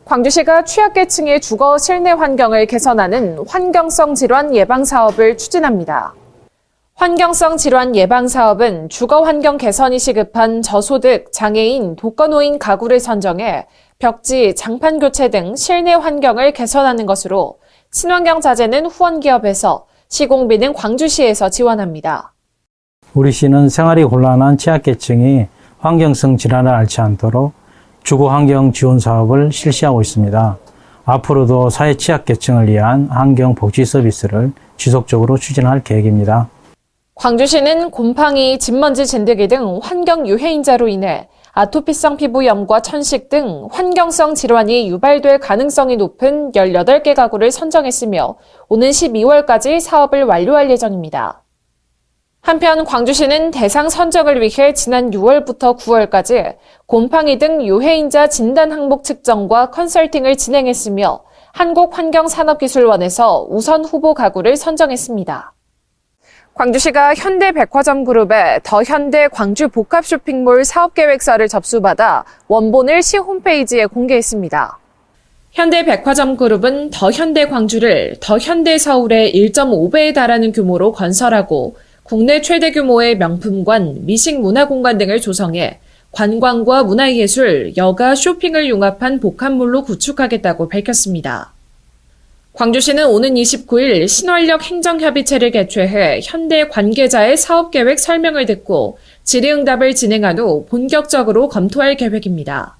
광주시가 취약계층의 주거 실내 환경을 개선하는 환경성 질환 예방 사업을 추진합니다. 환경성 질환 예방 사업은 주거 환경 개선이 시급한 저소득, 장애인, 독거노인 가구를 선정해 벽지, 장판 교체 등 실내 환경을 개선하는 것으로 친환경 자재는 후원기업에서, 시공비는 광주시에서 지원합니다. 우리 시는 생활이 곤란한 취약계층이 환경성 질환을 앓지 않도록 주거환경 지원 사업을 실시하고 있습니다. 앞으로도 사회 취약계층을 위한 환경복지 서비스를 지속적으로 추진할 계획입니다. 광주시는 곰팡이, 진먼지 진드기 등 환경 유해인자로 인해 아토피성 피부염과 천식 등 환경성 질환이 유발될 가능성이 높은 18개 가구를 선정했으며 오는 12월까지 사업을 완료할 예정입니다. 한편 광주시는 대상 선정을 위해 지난 6월부터 9월까지 곰팡이 등 유해인자 진단 항목 측정과 컨설팅을 진행했으며 한국환경산업기술원에서 우선 후보 가구를 선정했습니다. 광주시가 현대백화점그룹의 더현대 광주 복합쇼핑몰 사업계획서를 접수받아 원본을 시 홈페이지에 공개했습니다. 현대백화점그룹은 더현대광주를 더현대서울의 1.5배에 달하는 규모로 건설하고 국내 최대 규모의 명품관, 미식문화공간 등을 조성해 관광과 문화예술, 여가, 쇼핑을 융합한 복합몰로 구축하겠다고 밝혔습니다. 광주시는 오는 29일 신원력 행정협의체를 개최해 현대 관계자의 사업계획 설명을 듣고 질의응답을 진행한 후 본격적으로 검토할 계획입니다.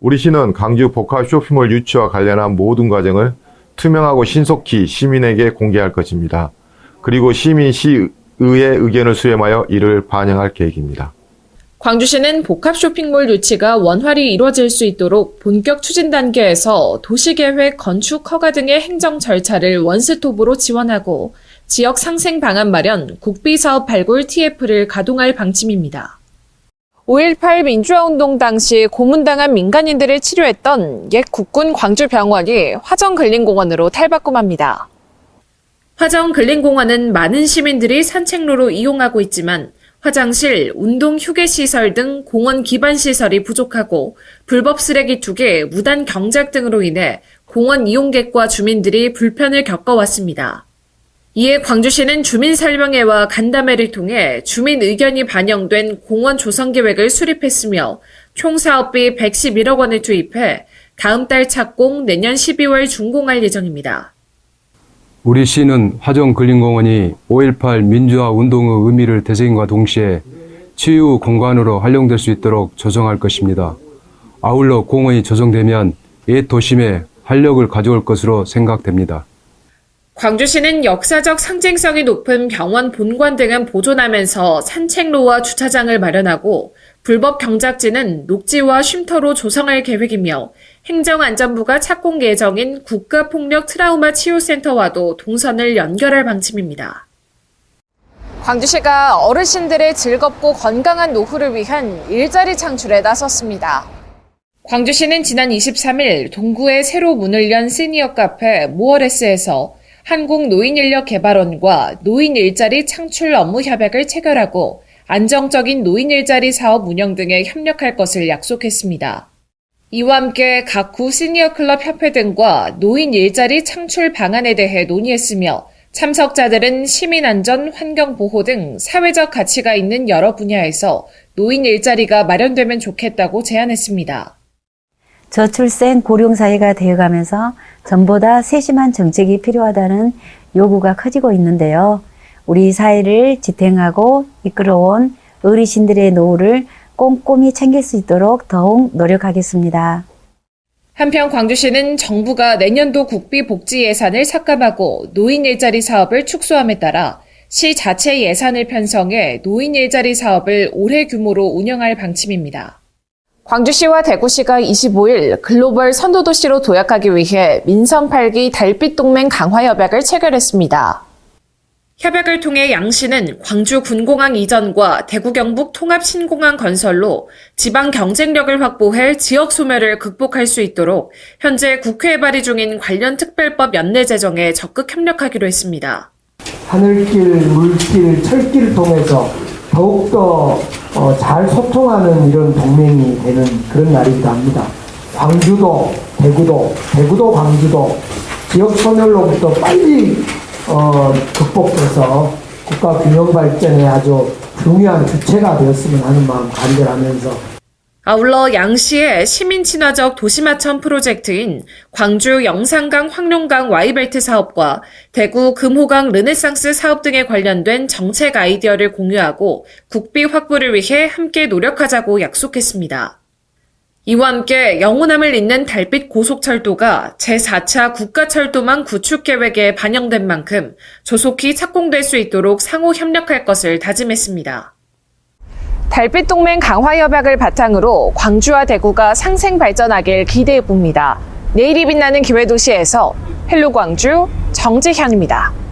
우리 시는 광주 복합 쇼핑몰 유치와 관련한 모든 과정을 투명하고 신속히 시민에게 공개할 것입니다. 그리고 시민시의회 의견을 수렴하여 이를 반영할 계획입니다. 광주시는 복합 쇼핑몰 유치가 원활히 이루어질 수 있도록 본격 추진 단계에서 도시계획, 건축, 허가 등의 행정 절차를 원스톱으로 지원하고 지역 상생 방안 마련, 국비사업 발굴 TF를 가동할 방침입니다. 5.18 민주화운동 당시 고문당한 민간인들을 치료했던 옛 국군 광주병원이 화정근린공원으로 탈바꿈합니다. 화정근린공원은 많은 시민들이 산책로로 이용하고 있지만 화장실, 운동 휴게시설 등 공원 기반 시설이 부족하고 불법 쓰레기 투기, 무단 경작 등으로 인해 공원 이용객과 주민들이 불편을 겪어왔습니다. 이에 광주시는 주민설명회와 간담회를 통해 주민 의견이 반영된 공원 조성 계획을 수립했으며 총 사업비 111억 원을 투입해 다음 달 착공, 내년 12월 준공할 예정입니다. 우리 시는 화정근린공원이 5.18 민주화 운동의 의미를 되새김과 동시에 치유 공간으로 활용될 수 있도록 조성할 것입니다. 아울러 공원이 조성되면 옛 도심에 활력을 가져올 것으로 생각됩니다. 광주시는 역사적 상징성이 높은 병원 본관 등은 보존하면서 산책로와 주차장을 마련하고 불법 경작지는 녹지와 쉼터로 조성할 계획이며 행정안전부가 착공 예정인 국가폭력 트라우마 치유센터와도 동선을 연결할 방침입니다. 광주시가 어르신들의 즐겁고 건강한 노후를 위한 일자리 창출에 나섰습니다. 광주시는 지난 23일 동구에 새로 문을 연 시니어 카페 모어레스에서 한국노인인력개발원과 노인 일자리 창출 업무 협약을 체결하고 안정적인 노인 일자리 사업 운영 등에 협력할 것을 약속했습니다. 이와 함께 각 구 시니어 클럽 협회 등과 노인 일자리 창출 방안에 대해 논의했으며 참석자들은 시민안전, 환경보호 등 사회적 가치가 있는 여러 분야에서 노인 일자리가 마련되면 좋겠다고 제안했습니다. 저출생 고령사회가 되어가면서 전보다 세심한 정책이 필요하다는 요구가 커지고 있는데요. 우리 사회를 지탱하고 이끌어온 어르신들의 노후를 꼼꼼히 챙길 수 있도록 더욱 노력하겠습니다. 한편 광주시는 정부가 내년도 국비 복지 예산을 삭감하고 노인 일자리 사업을 축소함에 따라 시 자체 예산을 편성해 노인 일자리 사업을 올해 규모로 운영할 방침입니다. 광주시와 대구시가 25일 글로벌 선도도시로 도약하기 위해 민선 8기 달빛동맹 강화 협약을 체결했습니다. 협약을 통해 양시는 광주 군공항 이전과 대구 경북 통합 신공항 건설로 지방 경쟁력을 확보해 지역 소멸을 극복할 수 있도록 현재 국회에 발의 중인 관련 특별법 연내 제정에 적극 협력하기로 했습니다. 하늘길, 물길, 철길을 통해서 더욱더 잘 소통하는 이런 동맹이 되는 그런 날이기도 합니다. 광주도 대구도 광주도 지역 소멸로부터 빨리 극복해서 국가 균형 발전에 아주 중요한 주체가 되었으면 하는 마음 간절하면서 아울러 양시의 시민 친화적 도시마천 프로젝트인 광주 영산강 황룡강 Y벨트 사업과 대구 금호강 르네상스 사업 등에 관련된 정책 아이디어를 공유하고 국비 확보를 위해 함께 노력하자고 약속했습니다. 이와 함께 영호남을 잇는 달빛 고속철도가 제4차 국가철도망 구축 계획에 반영된 만큼 조속히 착공될 수 있도록 상호 협력할 것을 다짐했습니다. 달빛 동맹 강화 협약을 바탕으로 광주와 대구가 상생 발전하길 기대해 봅니다. 내일이 빛나는 기회도시에서 헬로 광주 정지현입니다.